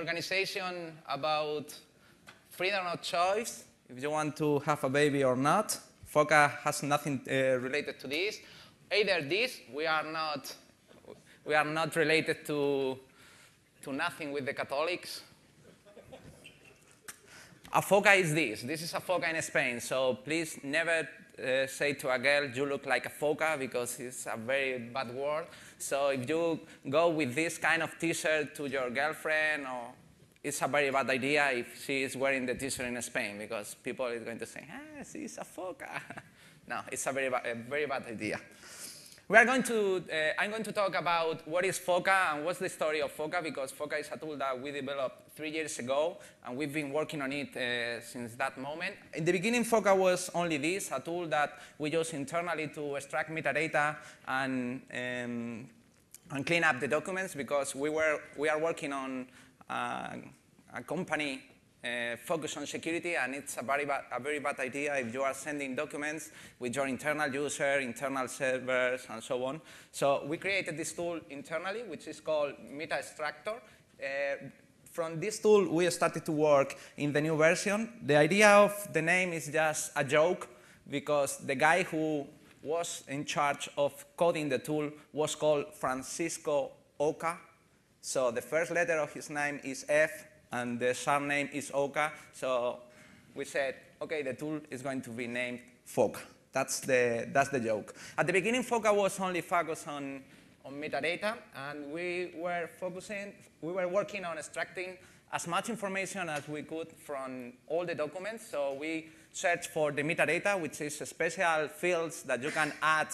organization about freedom of choice, if you want to have a baby or not. Foca has nothing related to this. Either this, we are not related to nothing with the Catholics. A foca is this. This is a foca in Spain, so please never say to a girl, you look like a foca, because it's a very bad word. So if you go with this kind of t-shirt to your girlfriend, or it's a very bad idea if she is wearing the t-shirt in Spain, because people are going to say, she's a foca. No, it's a very bad idea. I'm going to talk about what is Foca and what's the story of Foca, because Foca is a tool that we developed 3 years ago, and we've been working on it since that moment. In the beginning, Foca was only this, a tool that we use internally to extract metadata and clean up the documents, because we are working on a company focus on security, and it's a very bad idea if you are sending documents with your internal user, internal servers, and so on. So we created this tool internally, which is called Meta Extractor. From this tool, we started to work in the new version. The idea of the name is just a joke, because the guy who was in charge of coding the tool was called Francisco Oca. So the first letter of his name is F, and the surname is Oca, so we said, okay, the tool is going to be named Foca. That's the joke. At the beginning, Foca was only focused on metadata, and we were working on extracting as much information as we could from all the documents. So we searched for the metadata, which is special fields that you can add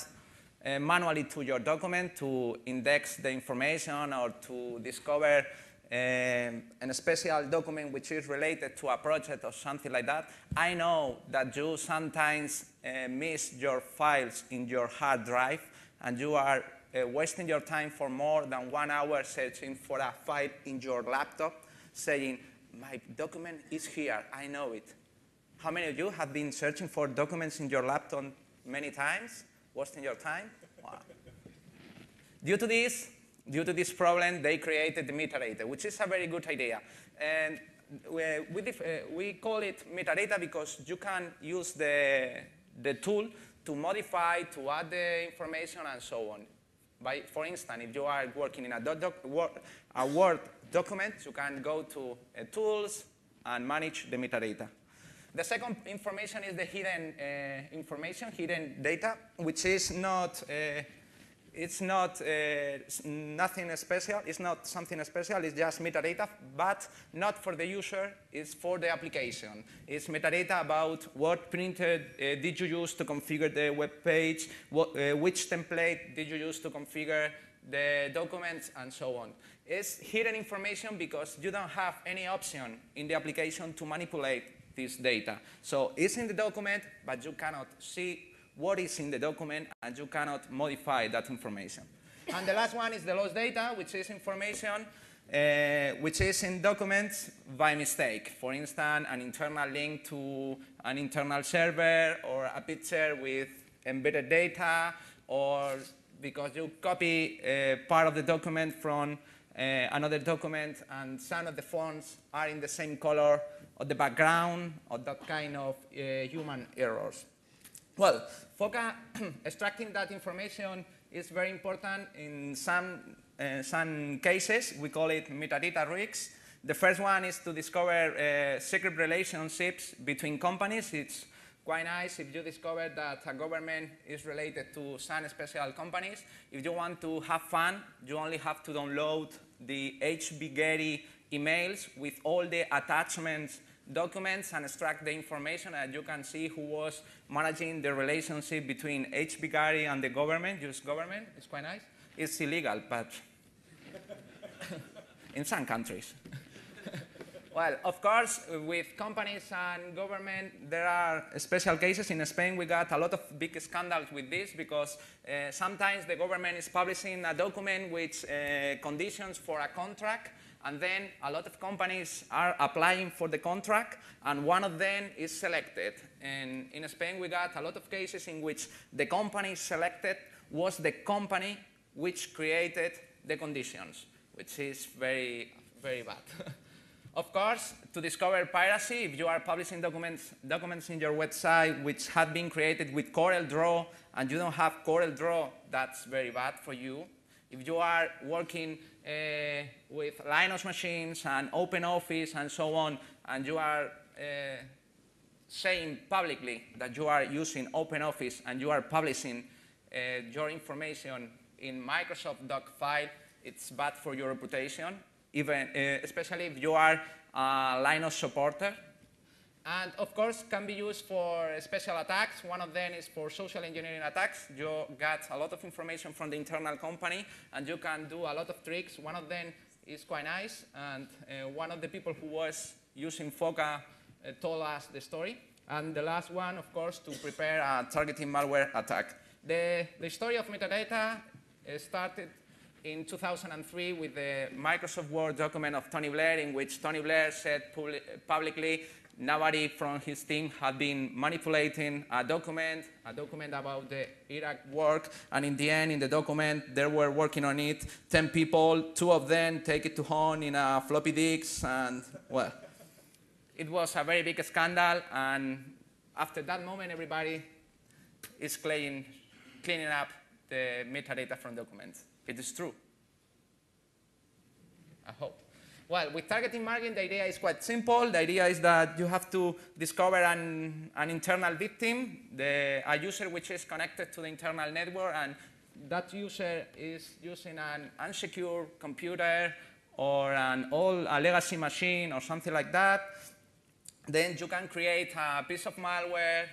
manually to your document to index the information or to discover a special document which is related to a project or something like that. I know that you sometimes miss your files in your hard drive, and you are wasting your time for more than 1 hour searching for a file in your laptop, saying, my document is here, I know it. How many of you have been searching for documents in your laptop many times, wasting your time? Wow. Due to this problem, they created the metadata, which is a very good idea. And we call it metadata because you can use the tool to modify, to add the information, and so on. For instance, if you are working in a Word document, you can go to Tools and manage the metadata. The second information is the hidden information, hidden data, which is not it's not nothing special. It's not something special. It's just metadata, but not for the user. It's for the application. It's metadata about what printer did you use to configure the web page, which template did you use to configure the documents, and so on. It's hidden information because you don't have any option in the application to manipulate this data. So it's in the document, but you cannot see what is in the document, and you cannot modify that information. And the last one is the lost data, which is information which is in documents by mistake. For instance, an internal link to an internal server, or a picture with embedded data, or because you copy part of the document from another document, and some of the fonts are in the same color of the background, or that kind of human errors. Well, Foca extracting that information is very important in some cases. We call it metadata risks. The first one is to discover secret relationships between companies. It's quite nice if you discover that a government is related to some special companies. If you want to have fun, you only have to download the HB Getty emails with all the attachments, documents, and extract the information, and you can see who was managing the relationship between HB Getty and the government, US government. It's quite nice. It's illegal, but in some countries. Well, of course, with companies and government, there are special cases. In Spain, we got a lot of big scandals with this, because sometimes the government is publishing a document with conditions for a contract, and then a lot of companies are applying for the contract, and one of them is selected. And in Spain, we got a lot of cases in which the company selected was the company which created the conditions, which is very, very bad. Of course, to discover piracy, if you are publishing documents in your website which have been created with CorelDRAW and you don't have CorelDRAW, that's very bad for you. If you are working with Linux machines and OpenOffice and so on, and you are saying publicly that you are using OpenOffice and you are publishing your information in Microsoft doc file, it's bad for your reputation, even, especially if you are a Linux supporter. And of course, can be used for special attacks. One of them is for social engineering attacks. You get a lot of information from the internal company, and you can do a lot of tricks. One of them is quite nice, and one of the people who was using Foca told us the story. And the last one, of course, to prepare a targeting malware attack. The story of metadata started in 2003 with the Microsoft Word document of Tony Blair, in which Tony Blair said publicly nobody from his team had been manipulating a document about the Iraq work, and in the end, in the document, they were working on it, 10 people, 2 of them take it to home in a floppy disk, and well, it was a very big scandal, and after that moment, everybody is cleaning up the metadata from documents. It is true. I hope. Well, with targeting marketing, the idea is quite simple. The idea is that you have to discover an internal victim, a user which is connected to the internal network, and that user is using an unsecure computer or a legacy machine or something like that. Then you can create a piece of malware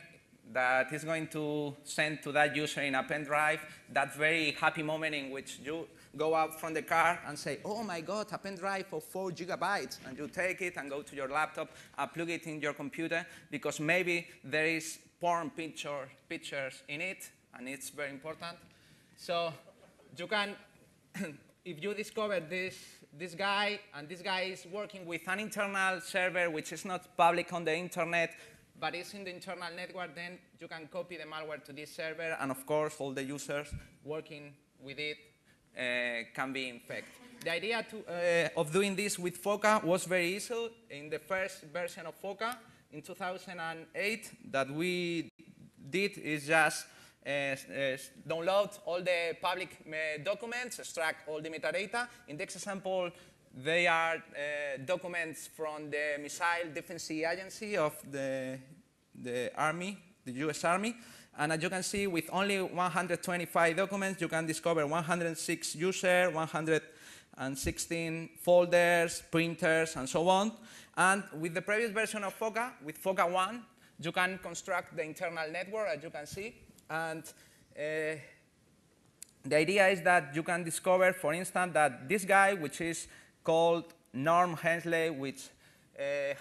that is going to send to that user in a pen drive that very happy moment in which you go out from the car and say, oh my God, a pen drive of 4 gigabytes, and you take it and go to your laptop and plug it in your computer because maybe there is porn pictures in it, and it's very important. So you can, if you discover this guy, and this guy is working with an internal server which is not public on the internet, but it's in the internal network, then you can copy the malware to this server, and of course, all the users working with it can be infected. The idea of doing this with Foca was very easy. In the first version of Foca, in 2008, that we did is just download all the public documents, extract all the metadata. In this example, they are documents from the Missile Defense Agency of the Army, the US Army. And as you can see, with only 125 documents, you can discover 106 users, 116 folders, printers, and so on. And with the previous version of Foca, with Foca 1, you can construct the internal network, as you can see. And the idea is that you can discover, for instance, that this guy, which is called Norm Hensley, which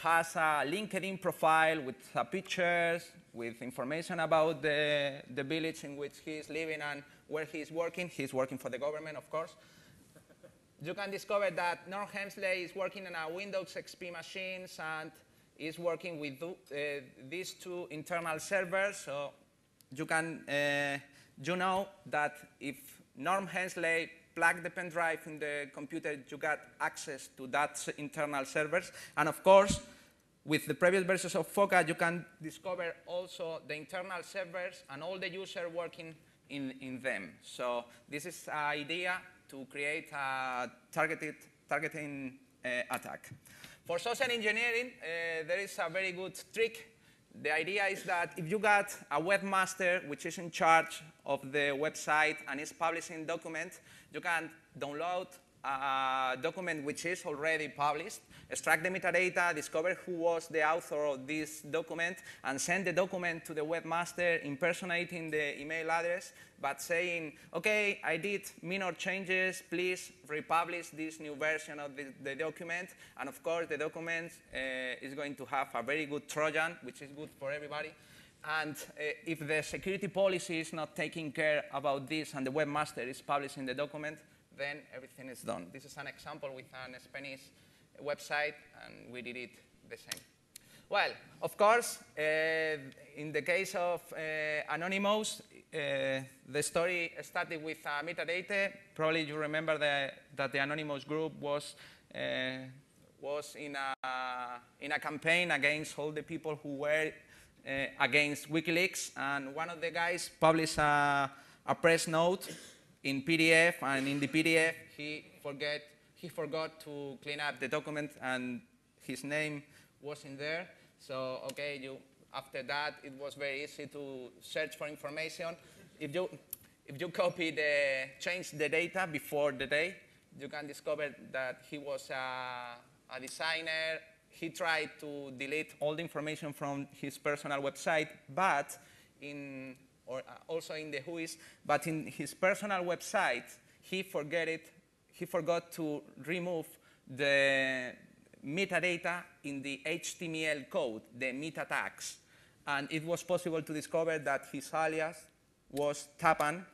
has a LinkedIn profile with pictures, with information about the village in which he is living and where he is working. He is working for the government, of course. You can discover that Norm Hensley is working on a Windows XP machines and is working with these 2 internal servers. So you can, you know that if Norm Hensley plug the pen drive in the computer, you got access to that internal servers. And of course, with the previous versions of Foca, you can discover also the internal servers and all the users working in them. So this is an idea to create a targeting attack. For social engineering, there is a very good trick. The idea is that if you got a webmaster which is in charge of the website and is publishing documents, you can download a document which is already published, extract the metadata, discover who was the author of this document, and send the document to the webmaster impersonating the email address, but saying, OK, I did minor changes. Please republish this new version of the document. And of course, the document is going to have a very good Trojan, which is good for everybody. And if the security policy is not taking care about this and the webmaster is publishing the document, then everything is done. This is an example with a Spanish website, and we did it the same. Well, of course, in the case of Anonymous, the story started with metadata. Probably you remember that the Anonymous group was was in a campaign against all the people who were against WikiLeaks, and one of the guys published a press note in PDF, and in the PDF he forgot to clean up the document, and his name wasn't there. So okay, after that it was very easy to search for information. If you change the data before the day, you can discover that he was a designer. He tried to delete all the information from his personal website, but also in the WHOIS, but in his personal website, he forgot to remove the metadata in the HTML code, the meta tags. And it was possible to discover that his alias was Tapan,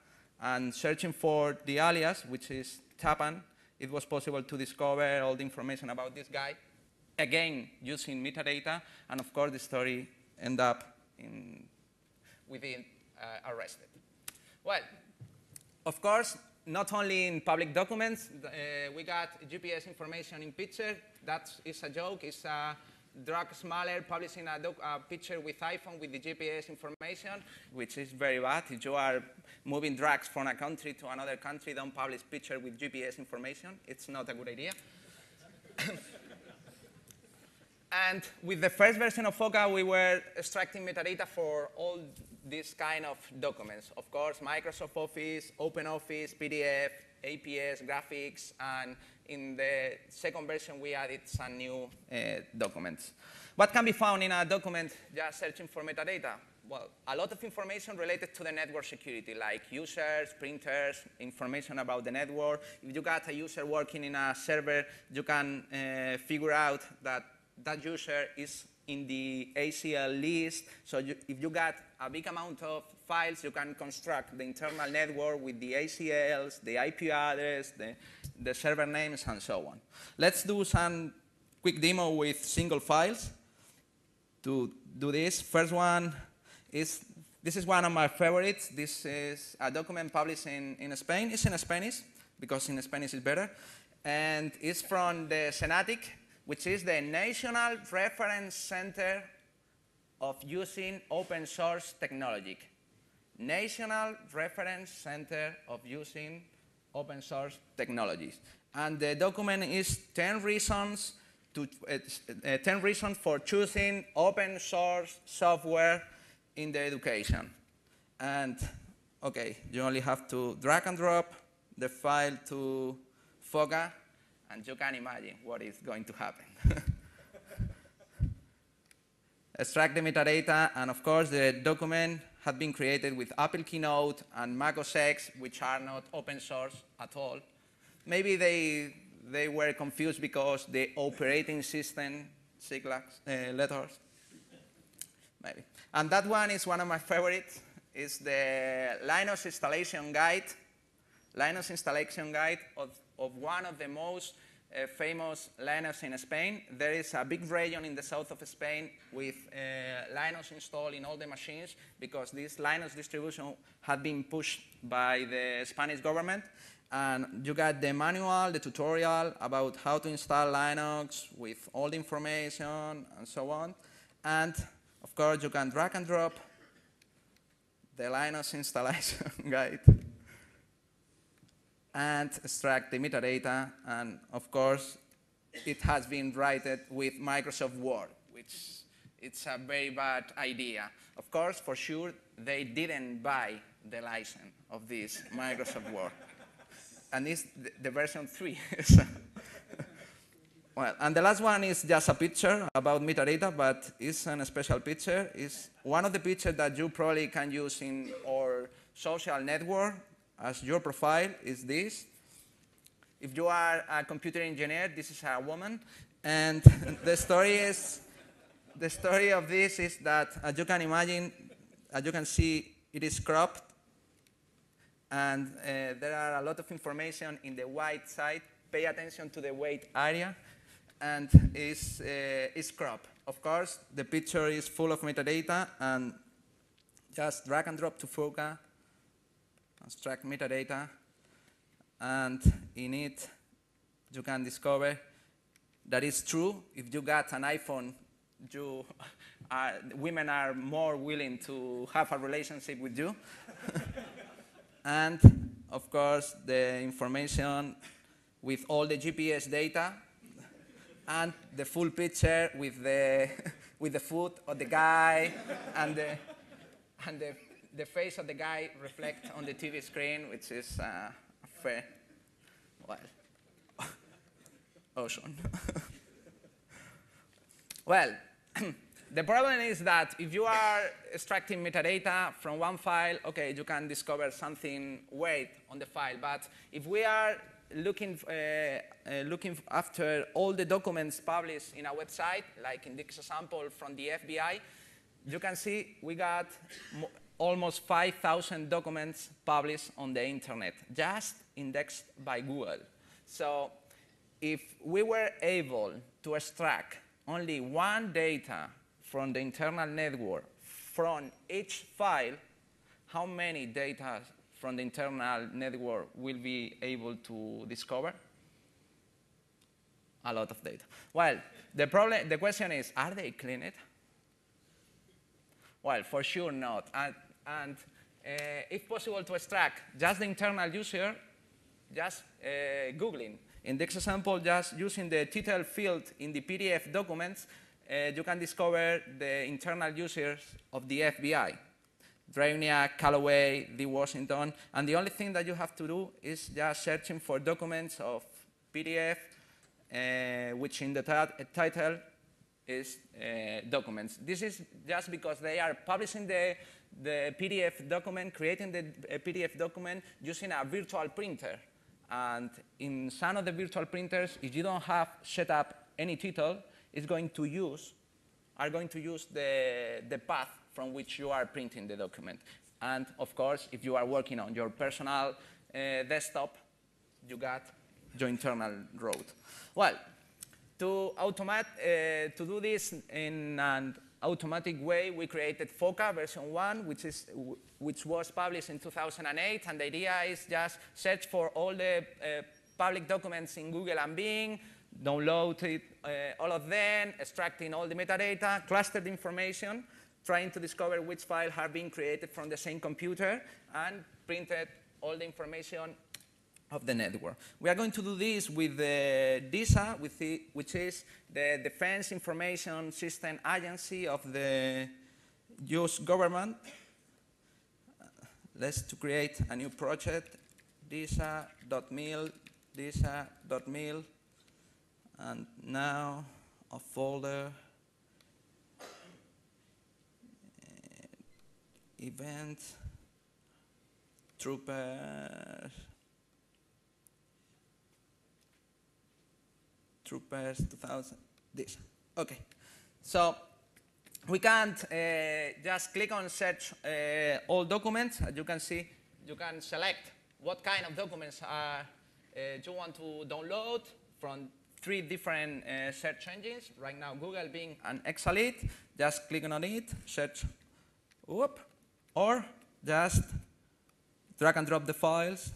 and searching for the alias, which is Tapan, it was possible to discover all the information about this guy, again using metadata, and of course the story ended up with being arrested. Well, of course, not only in public documents, we got GPS information in picture. That is a joke. It's a drug smuggler publishing a picture with iPhone with the GPS information, which is very bad. If you are moving drugs from a country to another country, don't publish picture with GPS information. It's not a good idea. And with the first version of Foca, we were extracting metadata for all these kind of documents. Of course, Microsoft Office, OpenOffice, PDF, APS, graphics, and in the second version, we added some new documents. What can be found in a document just searching for metadata? Well, a lot of information related to the network security, like users, printers, information about the network. If you got a user working in a server, you can figure out that that user is in the ACL list. So if you got a big amount of files, you can construct the internal network with the ACLs, the IP address, the server names, and so on. Let's do some quick demo with single files. To do this, first one is, this is one of my favorites. This is a document published in Spain. It's in Spanish, because in Spanish is better. And it's from the Senatic, which is the National Reference Center of Using Open Source Technology. National Reference Center of Using Open Source Technologies. And the document is 10 reasons for choosing open source software in the education. And okay, you only have to drag and drop the file to Foca, and you can imagine what is going to happen. Extract the metadata, and of course the document had been created with Apple Keynote and Mac OS X, which are not open source at all. Maybe they were confused because the operating system letters. Maybe. And that one is one of my favorites. It's the Linux installation guide. Linux installation guide of one of the most famous Linux in Spain. There is a big region in the south of Spain with Linux installed in all the machines, because this Linux distribution had been pushed by the Spanish government. And you got the manual, the tutorial about how to install Linux with all the information and so on. And of course, you can drag and drop the Linux installation guide and extract the metadata. And of course, it has been written with Microsoft Word, which it's a very bad idea. Of course, for sure, they didn't buy the license of this Microsoft Word. And it's the version 3. Well, and the last one is just a picture about metadata, but it's a special picture. It's one of the pictures that you probably can use in our social network as your profile is this. If you are a computer engineer, this is a woman. And the story of this is that, as you can imagine, as you can see, it is cropped. And there are a lot of information in the white side. Pay attention to the white area. And it's cropped. Of course, the picture is full of metadata. And just drag and drop to Foca, extract metadata. And in it, you can discover that is true. If you got an iPhone, women are more willing to have a relationship with you. And, of course, the information with all the GPS data and the full picture with the, with the foot of the guy and the face of the guy reflect on the TV screen, which is a fair, well, ocean. Well, the problem is that if you are extracting metadata from one file, okay, you can discover something weird on the file. But if we are looking after all the documents published in a website, like in this example from the FBI, you can see we got almost 5,000 documents published on the internet, just indexed by Google. So if we were able to extract only one data from the internal network from each file, how many data from the internal network will be able to discover? A lot of data. Well, the question is, are they cleaned? Well, for sure not. And if possible to extract just the internal user, just Googling. In this example, just using the title field in the PDF documents, you can discover the internal users of the FBI. Dragnia, Callaway, D. Washington, and the only thing that you have to do is just searching for documents of PDF, which in the title is documents. This is just because they are publishing the PDF document, creating the PDF document using a virtual printer. And in some of the virtual printers, if you don't have set up any title, are going to use the path from which you are printing the document. And of course, if you are working on your personal desktop, you got your internal route. Well, to do this in an automatic way, we created Foca version 1, which was published in 2008. And the idea is just search for all the public documents in Google and Bing, download it, all of them, extracting all the metadata, clustered information, trying to discover which files have been created from the same computer, and printed all the information of the network. We are going to do this with the DISA, which is the Defense Information System Agency of the US government. Let's create a new project, disa.mil, disa.mil, and now a folder, event, troopers 2000, this. Okay, so we can't just click on search all documents. As you can see, you can select what kind of documents you want to download from 3 different search engines. Right now, Google, Bing, and Exalite. Just clicking on it, search, whoop, or just drag and drop the files.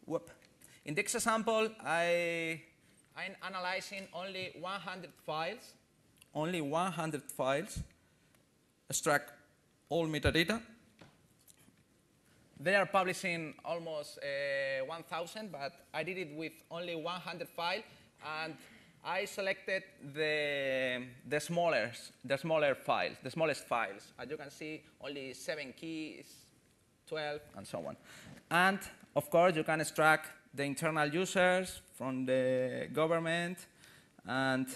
Whoop. In this example, I'm analyzing only 100 files. Only 100 files. Extract all metadata. They are publishing almost 1,000, but I did it with only 100 files, and I selected the smaller files, the smallest files. As you can see, only 7 keys, 12, and so on. And of course, you can extract the internal users from the government, and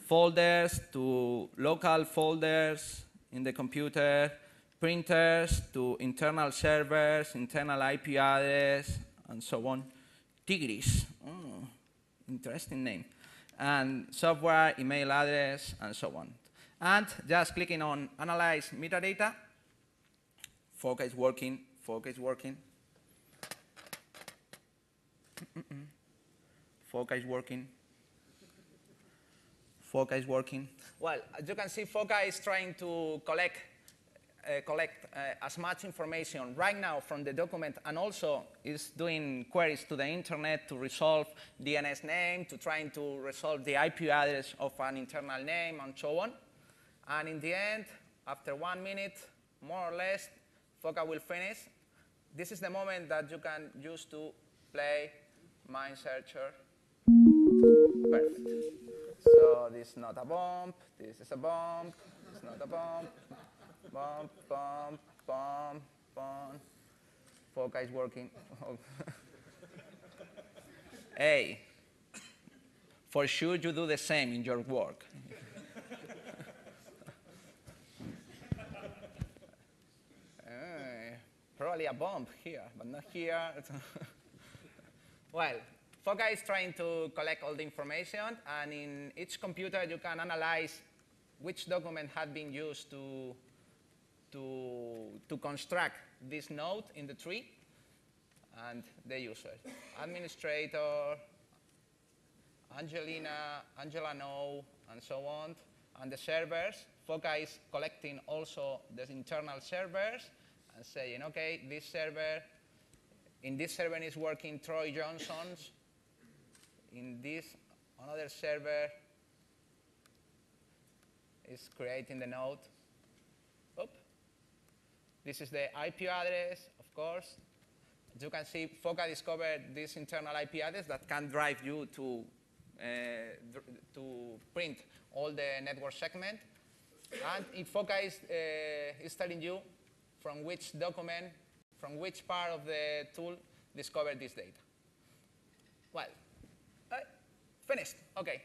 folders to local folders in the computer, printers to internal servers, internal IP address, and so on. Tigris, interesting name. And software, email address, and so on. And just clicking on Analyze Metadata, Foca is working, Foca is working. Foca is working. Foca is working. Well, as you can see, Foca is trying to collect collect as much information right now from the document, and also is doing queries to the internet to resolve DNS name, to trying to resolve the IP address of an internal name, and so on. And in the end, after 1 minute, more or less, Foca will finish. This is the moment that you can use to play Mind Searcher. Perfect. So this is not a bomb, this is a bomb, this is not a bomb. Bomb, bomb, bomb, bomb. Foca is working. Hey, for sure you do the same in your work. Probably a bomb here, but not here. Well, Foca is trying to collect all the information, and in each computer you can analyze which document had been used to construct this node in the tree, and the users. Administrator, Angela no, and so on, and the servers. Foca is collecting also the internal servers and saying, okay, this server, in this server is working Troy Johnson's, in this another server is creating the node. Oop. This is the IP address, of course. As you can see, Foca discovered this internal IP address that can drive you to print all the network segment. And if Foca is telling you from which document, from which part of the tool discovered this data. Well, finished. OK,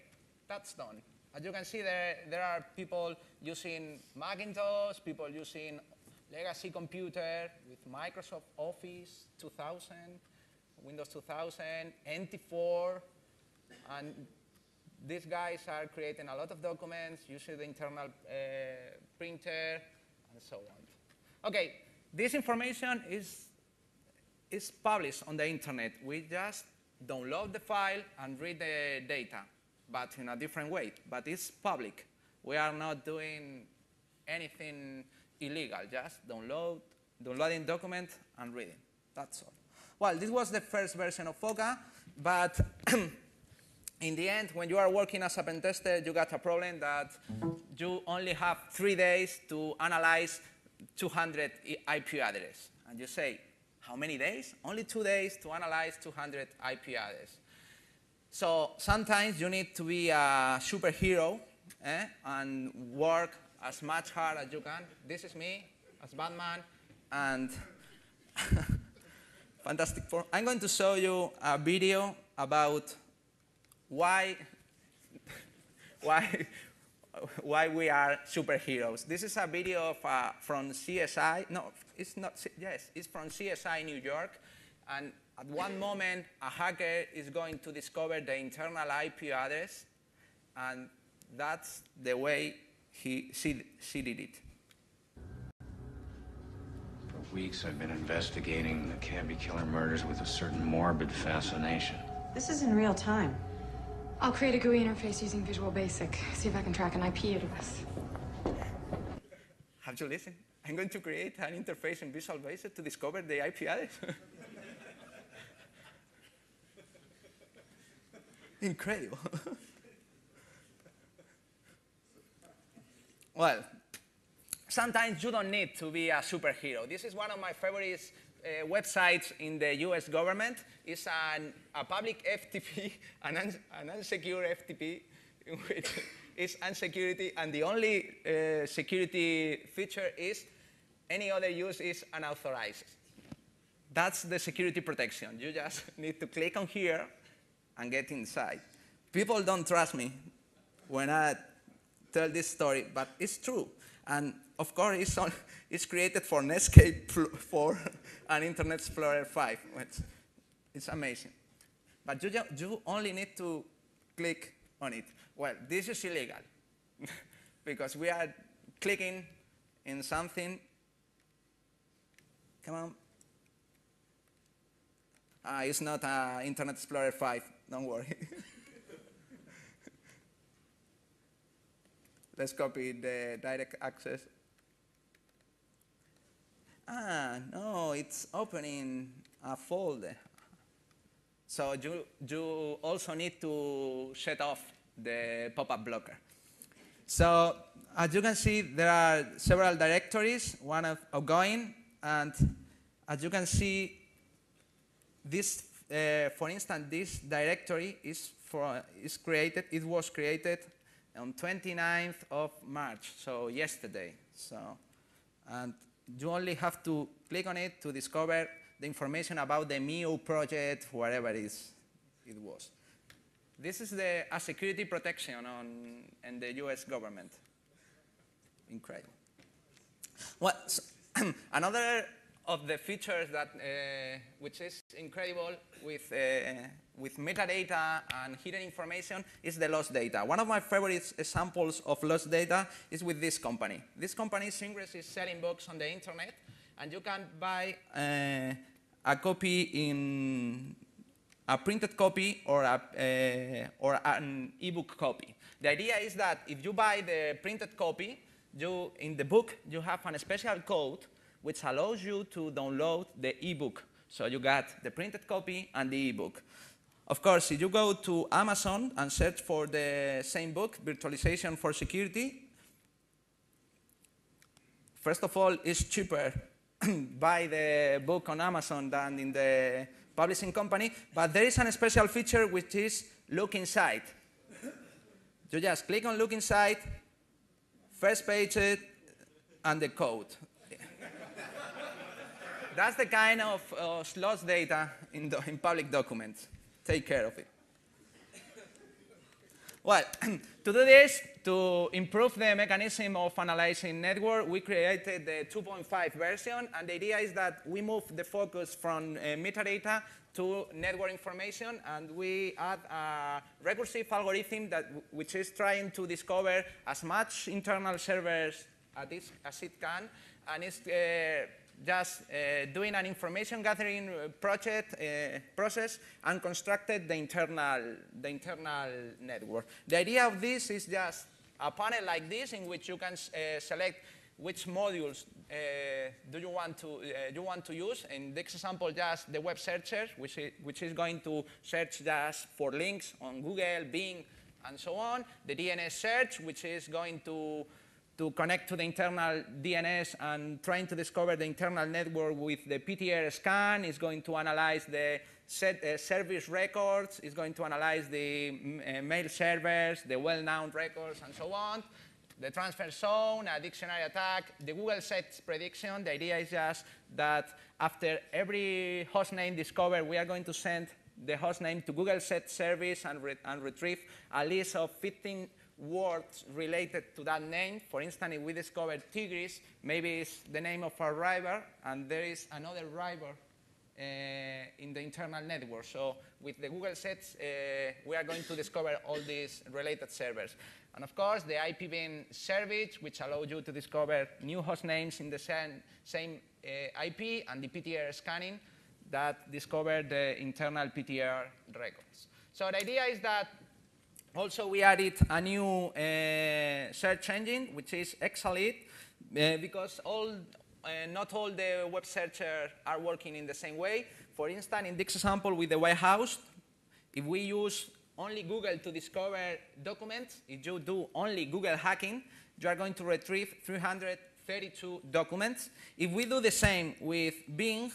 that's done. As you can see, there are people using Macintosh, people using legacy computer with Microsoft Office 2000, Windows 2000, NT4, and these guys are creating a lot of documents using the internal printer and so on. OK, this information is published on the internet. We just download the file and read the data, but in a different way. But it's public. We are not doing anything illegal, just downloading document and reading. That's all. Well, this was the first version of Foca, but in the end, when you are working as a pen tester, you got a problem that you only have 3 days to analyze 200 IP addresses. And you say, how many days? Only 2 days to analyze 200 IP addresses. So sometimes you need to be a superhero and work as much hard as you can. This is me as Batman and Fantastic Four. I'm going to show you a video about why we are superheroes. This is a video of, from CSI. No, it's not. Yes, it's from CSI New York. And at one moment, a hacker is going to discover the internal IP address, and that's the way she did it. For weeks, I've been investigating the Cabby killer murders with a certain morbid fascination. This is in real time. I'll create a GUI interface using Visual Basic. See if I can track an IP address. Have you listened? I'm going to create an interface in Visual Basic to discover the IP address. Incredible. Well, sometimes you don't need to be a superhero. This is one of my favorite websites in the US government. It's a public FTP, an unsecure FTP, which is unsecurity, and the only security feature is any other use is unauthorized. That's the security protection. You just need to click on here and get inside. People don't trust me when I tell this story, but it's true. And of course, it's created for Netscape 4 and Internet Explorer 5. It's amazing. But you only need to click on it. Well, this is illegal because we are clicking in something. Come on. It's not Internet Explorer 5. Don't worry. Let's copy the direct access. No, it's opening a folder. So you also need to shut off the pop-up blocker. So as you can see, there are several directories, one of outgoing, and as you can see, this, for instance, this directory it was created on 29th of March, so yesterday. And you only have to click on it to discover the information about the MIU project, wherever it was. This is a security protection in the US government. Incredible. Well, so another of the features that, which is incredible with metadata and hidden information is the lost data. One of my favorite examples of lost data is with this company. This company, Ingress, is selling books on the internet, and you can buy a copy in a printed copy or an ebook copy. The idea is that if you buy the printed copy, in the book you have a special code which allows you to download the ebook. So you got the printed copy and the ebook. Of course, if you go to Amazon and search for the same book, Virtualization for Security, first of all, it's cheaper buy the book on Amazon than in the publishing company, but there is a special feature which is look inside. You just click on look inside, first page and the code. That's the kind of lost data in public documents. Take care of it. Well, to do this, to improve the mechanism of analyzing network, we created the 2.5 version, and the idea is that we move the focus from metadata to network information, and we add a recursive algorithm which is trying to discover as much internal servers as it can, and it's just doing an information gathering process and constructed the internal network. The idea of this is just a panel like this in which you can select which modules do you want to use. In this example, just the web searcher, which is going to search just for links on Google, Bing, and so on. The DNS search, which is going to connect to the internal DNS and trying to discover the internal network with the PTR scan. Is going to analyze the service records. Is going to analyze the mail servers, the well-known records, and so on. The transfer zone, a dictionary attack, the Google sets prediction. The idea is just that after every hostname discovered, we are going to send the hostname to Google set service and retrieve a list of 15 words related to that name. For instance, if we discover Tigris, maybe it's the name of our driver, and there is another driver in the internal network. So with the Google sets, we are going to discover all these related servers. And of course, the IPv service, which allows you to discover new host names in the same IP, and the PTR scanning that discover the internal PTR records. So the idea is that also we added a new search engine, which is Exalit, because not all the web searchers are working in the same way. For instance, in this example with the White House, if we use only Google to discover documents, if you do only Google hacking, you are going to retrieve 332 documents. If we do the same with Bing,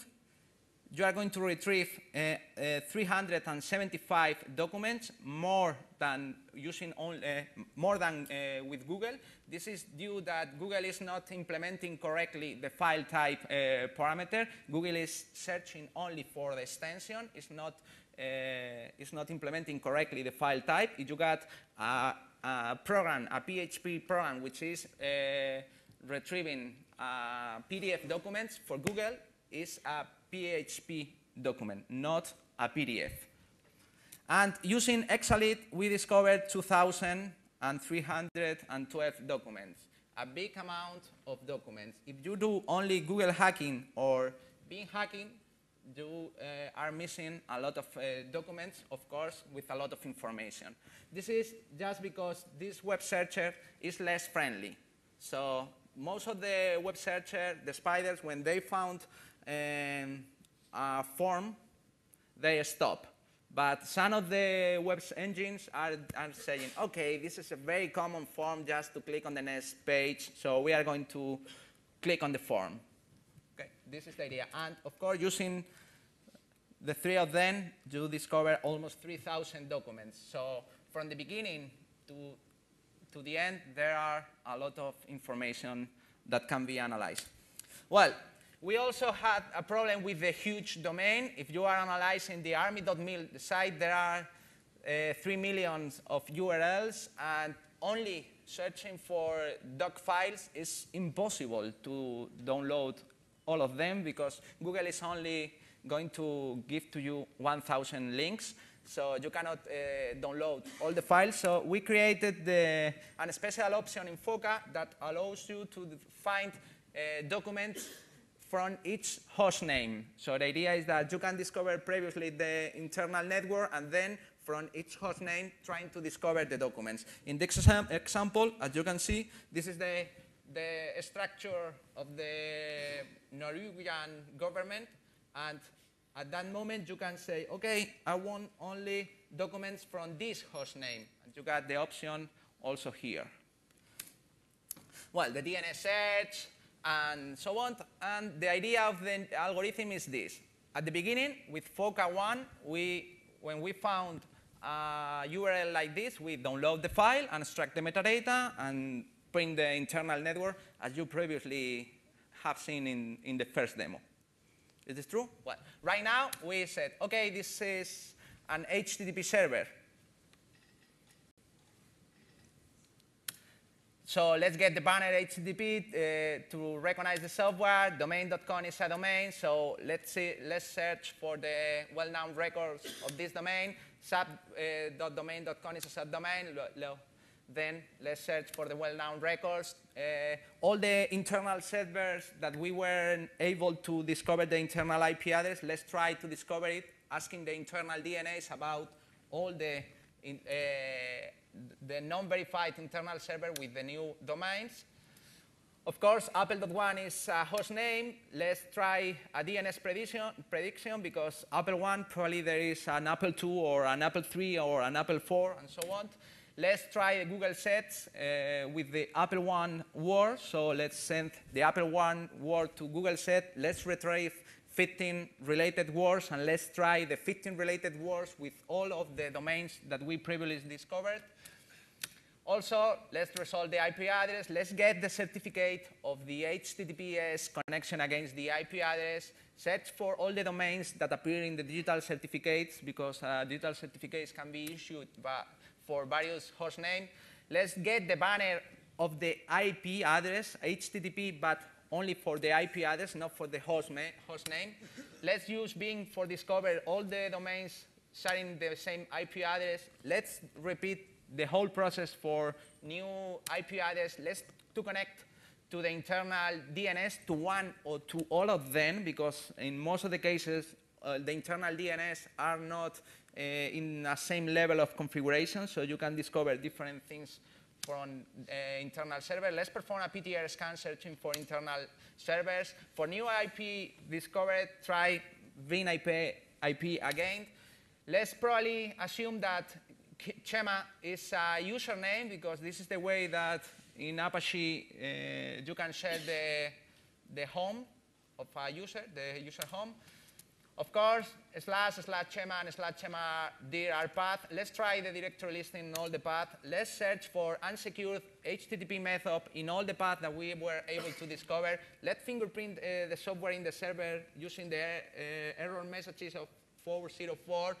you are going to retrieve 375 documents, more than with Google. This is due that Google is not implementing correctly the file type parameter. Google is searching only for the extension. It's not implementing correctly the file type. If you got a program, a PHP program, which is retrieving PDF documents, for Google is a PHP document, not a PDF. And using Exalit, we discovered 2,312 documents, a big amount of documents. If you do only Google hacking or Bing hacking, you are missing a lot of documents, of course, with a lot of information. This is just because this web searcher is less friendly. So most of the web searchers, the spiders, when they found a form, they stop. But some of the web engines are saying, OK, this is a very common form just to click on the next page, so we are going to click on the form. Okay, this is the idea. And of course, using the three of them, you discover almost 3,000 documents. So from the beginning to the end, there are a lot of information that can be analyzed. Well, we also had a problem with the huge domain. If you are analyzing the army.mil site, there are 3 million of URLs, and only searching for doc files is impossible to download all of them, because Google is only going to give to you 1,000 links, so you cannot download all the files. So we created a special option in Foca that allows you to find documents from each host name. So the idea is that you can discover previously the internal network, and then from each host name trying to discover the documents. In this example, as you can see, this is the structure of the Norwegian government, and at that moment you can say, OK, I want only documents from this host name, and you got the option also here. Well, the DNS search, and so on. And the idea of the algorithm is this. At the beginning, with Foca 1, when we found a URL like this, we download the file and extract the metadata and print the internal network, as you previously have seen in the first demo. Is this true? Well, right now, we said, OK, this is an HTTP server. So let's get the banner HTTP to recognize the software. Domain.com is a domain, so let's search for the well-known records of this domain. Sub.domain.com is a subdomain. Then let's search for the well-known records. All the internal servers that we weren't able to discover the internal IP address, let's try to discover it, asking the internal DNAs about all the non-verified internal server with the new domains. Of course, Apple.1 is a host name. Let's try a DNS prediction, because Apple 1, probably there is an Apple 2 or an Apple 3 or an Apple 4 and so on. Let's try the Google sets with the Apple 1 word. So let's send the Apple 1 word to Google set. Let's retrieve 15 related words, and let's try the 15 related words with all of the domains that we previously discovered. Also, let's resolve the IP address. Let's get the certificate of the HTTPS connection against the IP address. Search for all the domains that appear in the digital certificates, because digital certificates can be issued for various host names. Let's get the banner of the IP address, HTTP, but only for the IP address, not for the host name. Let's use Bing for discover all the domains sharing the same IP address. Let's repeat the whole process for new IP address. Let's connect to the internal DNS to one or to all of them, because in most of the cases, the internal DNS are not in the same level of configuration, so you can discover different things from internal server. Let's perform a PTR scan searching for internal servers. For new IP discovered, try Vin IP again. Let's probably assume that Chema is a username, because this is the way that in Apache you can share the home of a user, the user home. Of course, //chema and /chema dir are path. Let's try the directory listing in all the paths. Let's search for unsecured HTTP method in all the paths that we were able to discover. Let's fingerprint the software in the server using the error messages of 404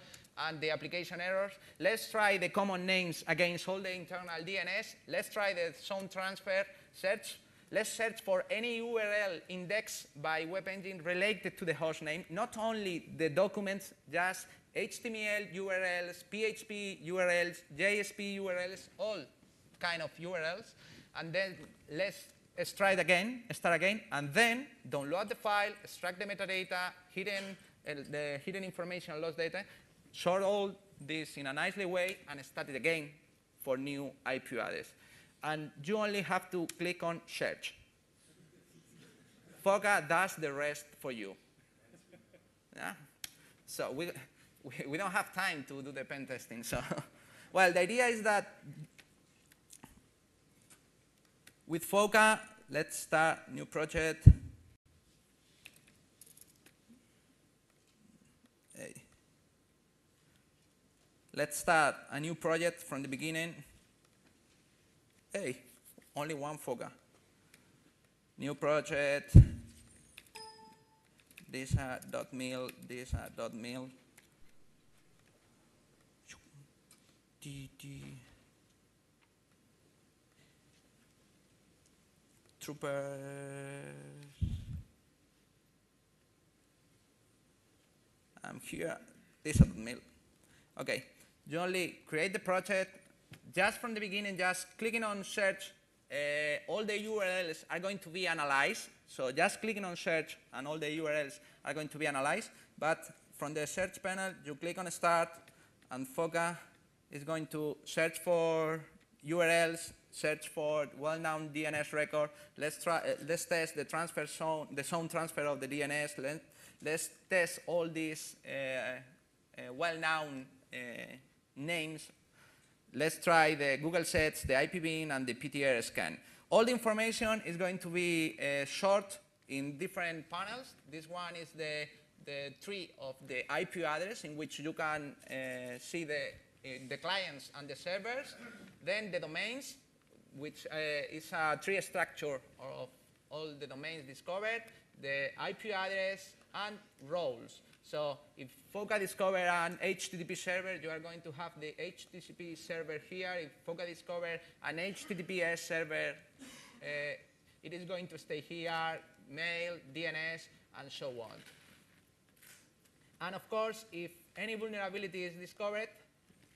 and the application errors. Let's try the common names against all the internal DNS. Let's try the zone transfer search. Let's search for any URL indexed by web engine related to the host name, not only the documents, just HTML URLs, PHP URLs, JSP URLs, all kind of URLs. And then let's start again, and then download the file, extract the metadata, the hidden information, lost data, sort all this in a nicely way, and start it again for new IP address. And you only have to click on search. Foca does the rest for you. Yeah? So we don't have time to do the pen testing. So, well, the idea is that with Foca, let's start a new project. Hey. Let's start a new project from the beginning. Hey, only one Foca. New project. This.mil, this.mil. Troopers. I'm here. This.mil. Okay. You only create the project. Just from the beginning, just clicking on search, all the URLs are going to be analyzed. So just clicking on search and all the URLs are going to be analyzed. But from the search panel, you click on start, and Foca is going to search for URLs, search for well-known DNS record. Let's test the transfer zone, the zone transfer of the DNS. Let's test all these well-known names. Let's try the Google sets, the IPBin, and the PTR scan. All the information is going to be short in different panels. This one is the tree of the IP address, in which you can see the clients and the servers. Then the domains, which is a tree structure of all the domains discovered, the IP address, and roles. So if Foca discover an HTTP server, you are going to have the HTTP server here. If Foca discover an HTTPS server, it is going to stay here, mail, DNS, and so on. And of course, if any vulnerability is discovered,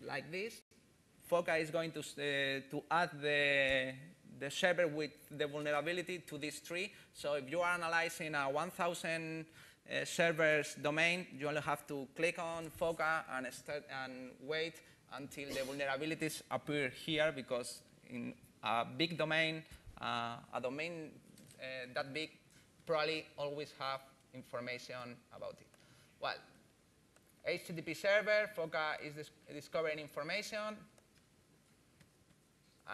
like this, Foca is going to add the server with the vulnerability to this tree. So if you are analyzing a 1,000 servers domain, you only have to click on Foca and wait until the vulnerabilities appear here, because in a big domain, a domain that big probably always have information about it. Well, HTTP server, Foca is discovering information.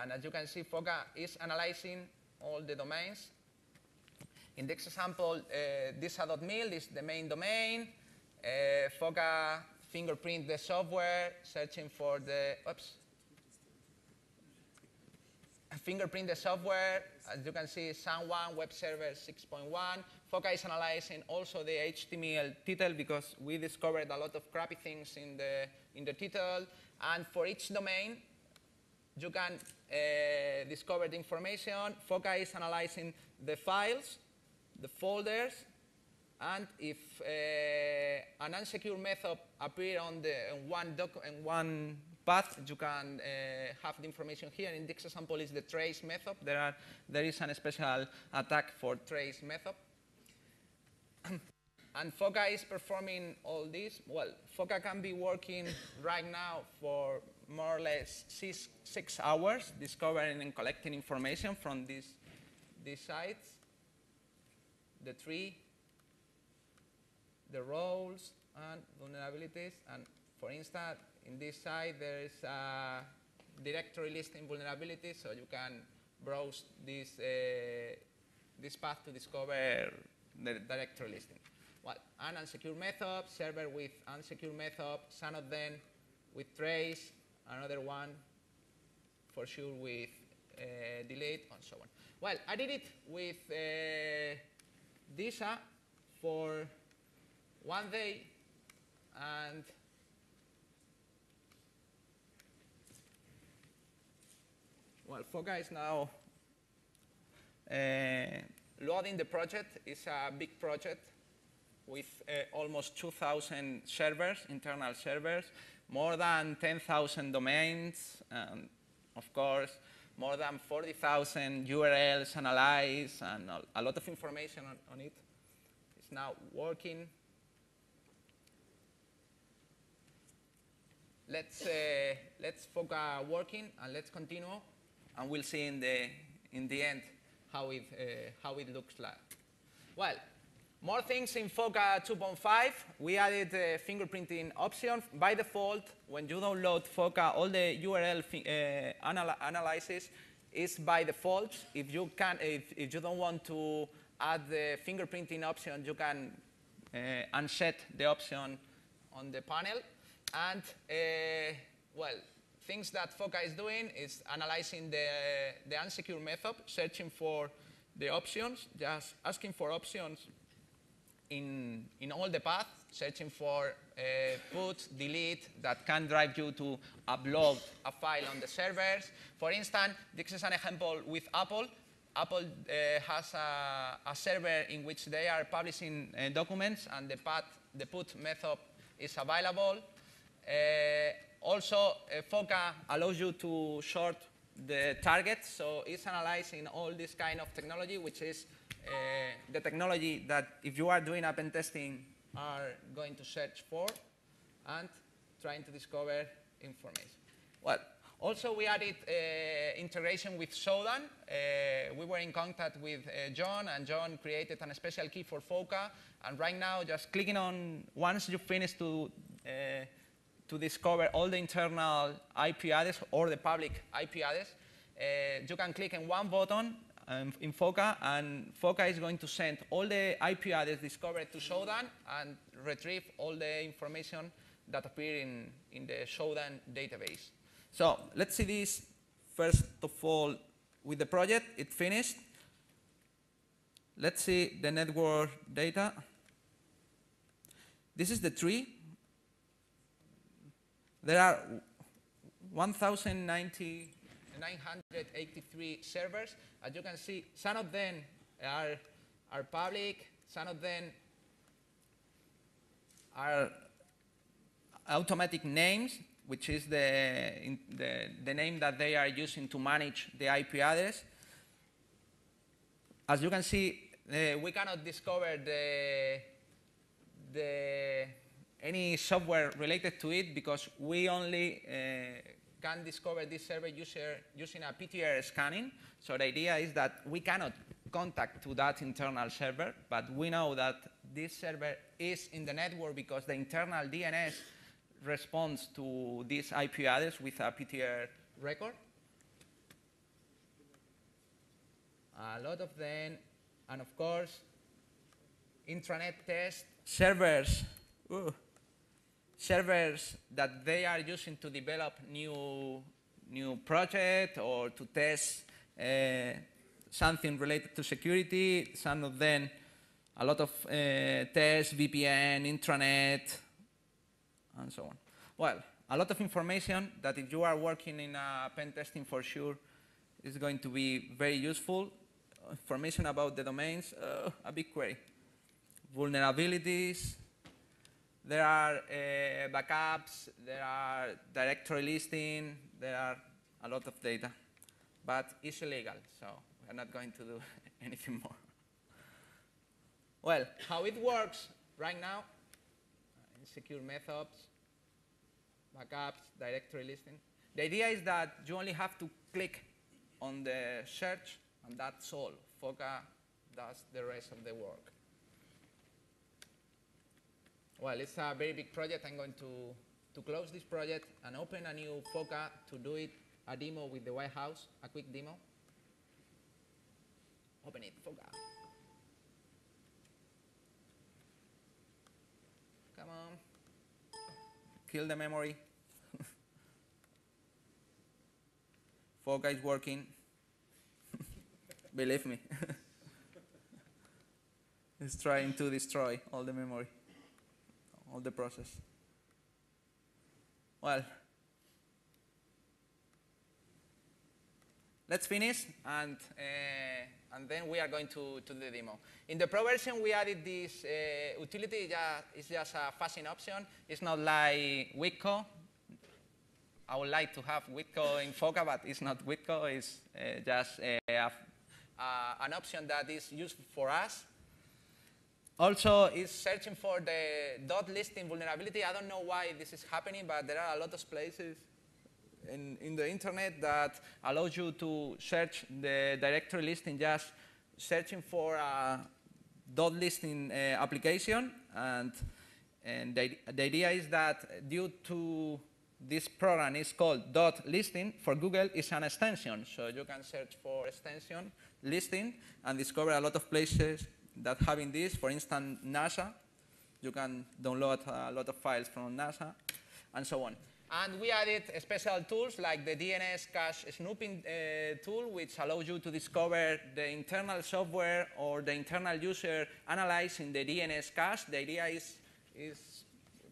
And as you can see, Foca is analyzing all the domains. In this example, this.mil is the main domain. Foca fingerprint the software, searching for the, fingerprint the software. As you can see, SAN1, web server 6.1. Foca is analyzing also the HTML title, because we discovered a lot of crappy things in the title. And for each domain, you can discover the information. Foca is analyzing the files, the folders, and if an unsecure method appears on one path, you can have the information here. In this example is the trace method. There is a special attack for trace method. And Foca is performing all this. Well, Foca can be working right now for more or less 6 hours, discovering and collecting information from these sites, the tree, the roles, and vulnerabilities. And for instance, in this site, there is a directory listing vulnerability, so you can browse this path to discover the directory listing. Well, an unsecure method, server with unsecure method, some of them with trace, another one for sure with delete, and so on. Well, I did it with DISA for 1 day, and well, Foca is now loading the project. It's a big project with almost 2,000 servers, internal servers, more than 10,000 domains, and of course, more than 40,000 URLs analyzed, and a lot of information on it. It's now working. Let's Foca working, and let's continue, and we'll see in the end how it looks like. Well, more things in Foca 2.5. We added the fingerprinting option. By default, when you download Foca, all the URL analysis is by default. If you don't want to add the fingerprinting option, you can unset the option on the panel. And well, things that Foca is doing is analyzing the unsecure method, searching for the options, just asking for options in all the paths, searching for put, delete, that can drive you to upload a file on the servers. For instance, this is an example with Apple. Apple has a server in which they are publishing documents, and the put method is available. Also, Foca allows you to sort the targets, so it's analyzing all this kind of technology, which is the technology that if you are doing a pen testing are going to search for and trying to discover information. Well, also we added integration with Shodan. We were in contact with John, and John created a special key for Foca, and right now just clicking on, once you finish to discover all the internal IP address or the public IP address, you can click on one button in Foca, and Foca is going to send all the IP address discovered to Shodan and retrieve all the information that appear in the Shodan database. So let's see this first of all with the project. It finished. Let's see the network data. This is the tree. There are 1,983 servers. As you can see, some of them are public, some of them are automatic names, which is the name that they are using to manage the IP address. As you can see, we cannot discover any software related to it because we only can discover this server using a PTR scanning. So the idea is that we cannot contact to that internal server, but we know that this server is in the network because the internal DNS responds to this IP address with a PTR record. A lot of them, and of course, intranet test servers. Servers that they are using to develop new project or to test something related to security. Some of them, a lot of tests, VPN, intranet, and so on. Well, a lot of information that if you are working in pen testing for sure is going to be very useful. Information about the domains, a big query. Vulnerabilities. There are backups, there are directory listing, there are a lot of data. But it's illegal, so we're not going to do anything more. Well, how it works right now, insecure methods, backups, directory listing. The idea is that you only have to click on the search, and that's all. Foca does the rest of the work. Well, it's a very big project. I'm going to close this project and open a new Foca to do it, a demo with the White House, a quick demo. Open it, Foca. Come on. Kill the memory. Foca is working. Believe me. It's trying to destroy all the memory. All the process. Well, let's finish, and then we are going to the demo. In the pro version, we added this utility. It's just a fuzzing option. It's not like Witco. I would like to have Witco in Foca, but it's not Witco. It's just an option that is useful for us. Also, it's searching for the dot listing vulnerability. I don't know why this is happening, but there are a lot of places in the internet that allows you to search the directory listing, just searching for a .listing application, and the idea is that due to this program is called .listing, for Google it's an extension, so you can search for extension listing and discover a lot of places that having this. For instance, NASA, you can download a lot of files from NASA, and so on. And we added special tools like the DNS cache snooping tool, which allows you to discover the internal software or the internal user analyzing the DNS cache. The idea is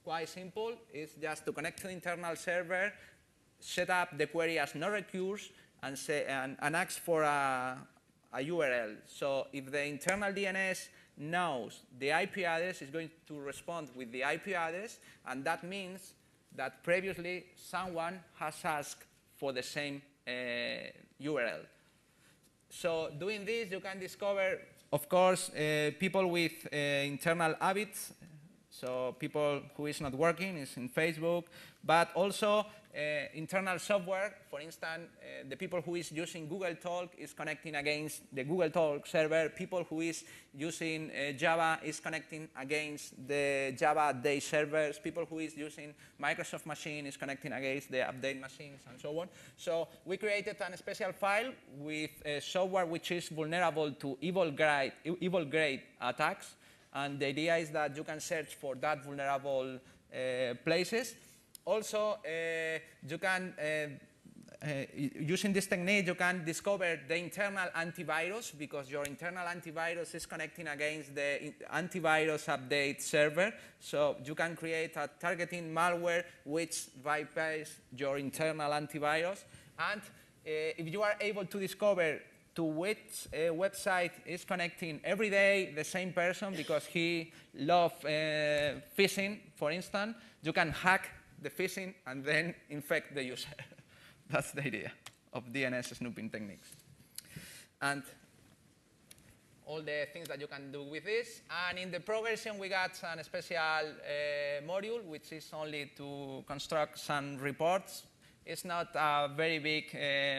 quite simple. It's just to connect to the internal server, set up the query as no recurse, and ask for a URL. So if the internal DNS knows the IP address, it's going to respond with the IP address, and that means that previously someone has asked for the same URL. So doing this, you can discover, of course, people with internal habits. So people who is not working is in Facebook, but also internal software. For instance, the people who is using Google Talk is connecting against the Google Talk server. People who is using Java is connecting against the Java Update servers. People who is using Microsoft machine is connecting against the update machines, and so on. So we created a special file with software which is vulnerable to evil grade attacks. And the idea is that you can search for that vulnerable places. Also, you can, using this technique, you can discover the internal antivirus, because your internal antivirus is connecting against the antivirus update server. So you can create a targeting malware which bypasses your internal antivirus. And if you are able to discover to which website is connecting every day the same person because he loves phishing, for instance, you can hack the phishing and then infect the user. That's the idea of DNS snooping techniques. And all the things that you can do with this. And in the Pro version, we got a special module, which is only to construct some reports. It's not a very big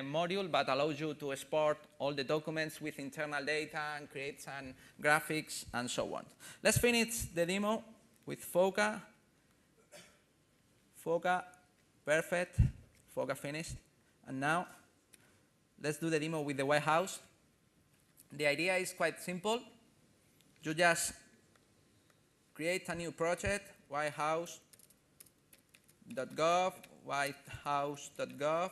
module, but allows you to export all the documents with internal data and create some graphics and so on. Let's finish the demo with Foca. Foca, perfect. Foca finished. And now, let's do the demo with the White House. The idea is quite simple. You just create a new project, whitehouse.gov, whitehouse.gov.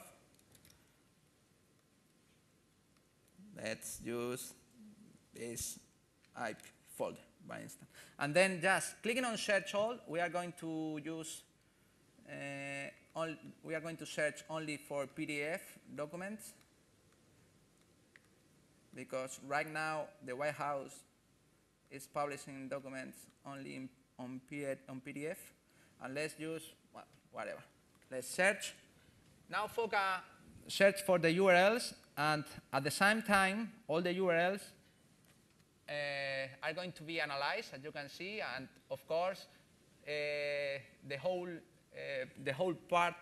Let's use this IP folder, by instance. And then just clicking on Search All, we are going to use we are going to search only for PDF documents, because right now the White House is publishing documents only on PDF, and let's use whatever. Let's search. Now Foca search for the URLs, and at the same time, all the URLs are going to be analyzed, as you can see, and of course, the whole part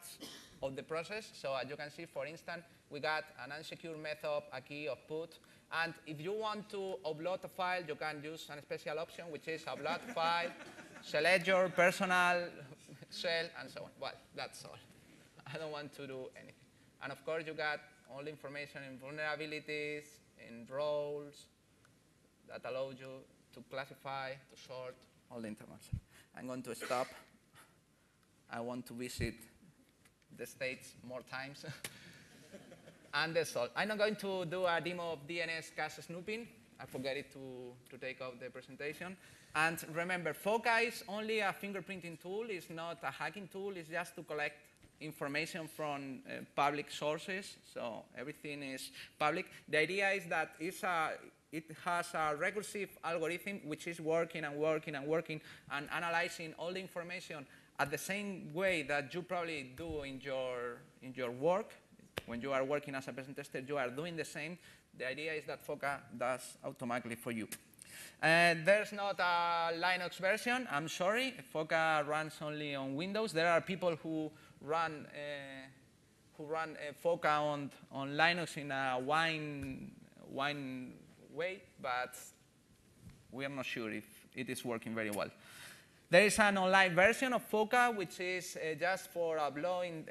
of the process. So as you can see, for instance, we got an unsecure method, a key of put, and if you want to upload a file, you can use a special option, which is upload file, select your personal shell, and so on. Well, that's all. I don't want to do anything. And of course, you got all the information in vulnerabilities, in roles, that allow you to classify, to sort, all the information. I'm going to stop. I want to visit the States more times. And that's all. I'm not going to do a demo of DNS cache snooping. I forgot it to take off the presentation. And remember, Foca is only a fingerprinting tool. It's not a hacking tool. It's just to collect information from public sources. So everything is public. The idea is that it has a recursive algorithm which is working and working and working and analyzing all the information at the same way that you probably do in your work. When you are working as a pen tester, you are doing the same. The idea is that Foca does automatically for you. There's not a Linux version. I'm sorry. Foca runs only on Windows. There are people who run Foca on Linux in a wine way, but we are not sure if it is working very well. There is an online version of Foca, which is just for uploading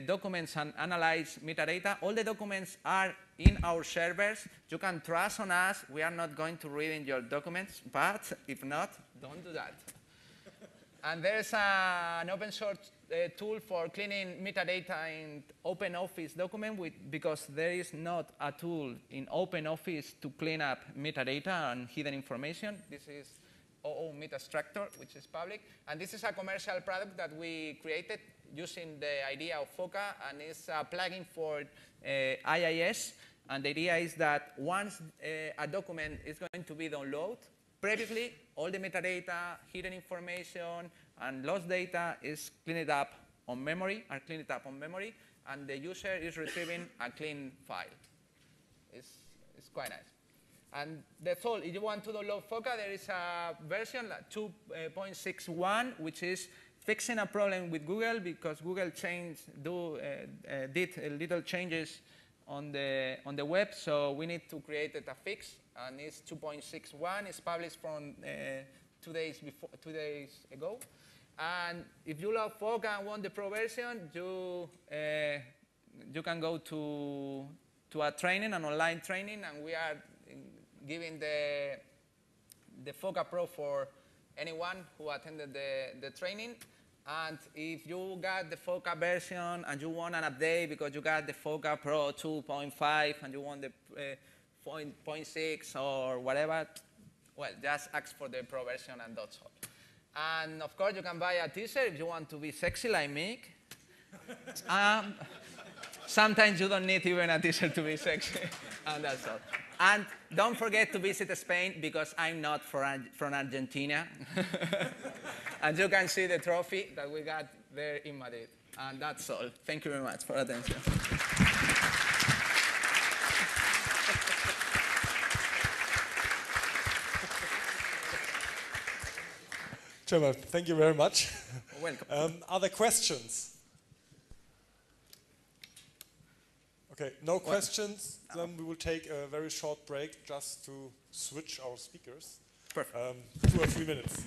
documents and analyze metadata. All the documents are in our servers. You can trust on us. We are not going to read in your documents, but if not, don't do that. And there's an open source tool for cleaning metadata in OpenOffice document because there is not a tool in OpenOffice to clean up metadata and hidden information. This is OO Metastructure, which is public. And this is a commercial product that we created using the idea of Foca, and it's a plugin for IIS. And the idea is that once a document is going to be downloaded, previously all the metadata, hidden information, and lost data is cleaned up on memory, and the user is retrieving a clean file. It's quite nice. And that's all. If you want to download Foca, there is a version 2.61, which is fixing a problem with Google because Google did little changes on the web, so we need to create a fix, and it's 2.61. It's published from 2 days ago. And if you love Foca and want the pro version, you can go to a training, an online training, and we are giving the Foca Pro for anyone who attended the training. And if you got the Foca version and you want an update because you got the Foca Pro 2.5 and you want the 0.6 or whatever, well, just ask for the Pro version and that's all. And of course, you can buy a t-shirt if you want to be sexy like me. Sometimes you don't need even a t-shirt to be sexy, and that's all. And don't forget to visit Spain because I'm not from Argentina. And you can see the trophy that we got there in Madrid. And that's all. Thank you very much for attention. Trevor, thank you very much. Welcome. Other questions? Okay, no questions. Then we will take a very short break just to switch our speakers. Perfect. 2 or 3 minutes.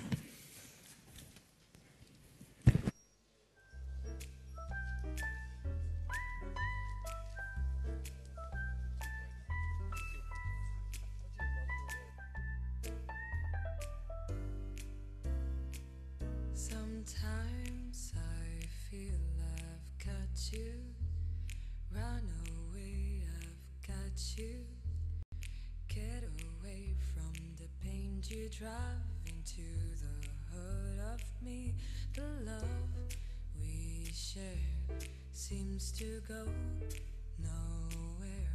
Sometimes I feel I've got you. Run away, I've got you. Get away from the pain you drive into the hurt of me. The love we share seems to go nowhere,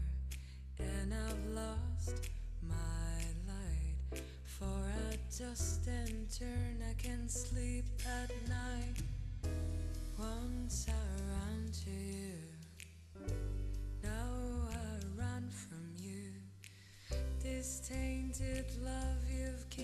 and I've lost my light. For I just and turn, I can sleep at night. Once I ran to you, now I run from you. This tainted love you've given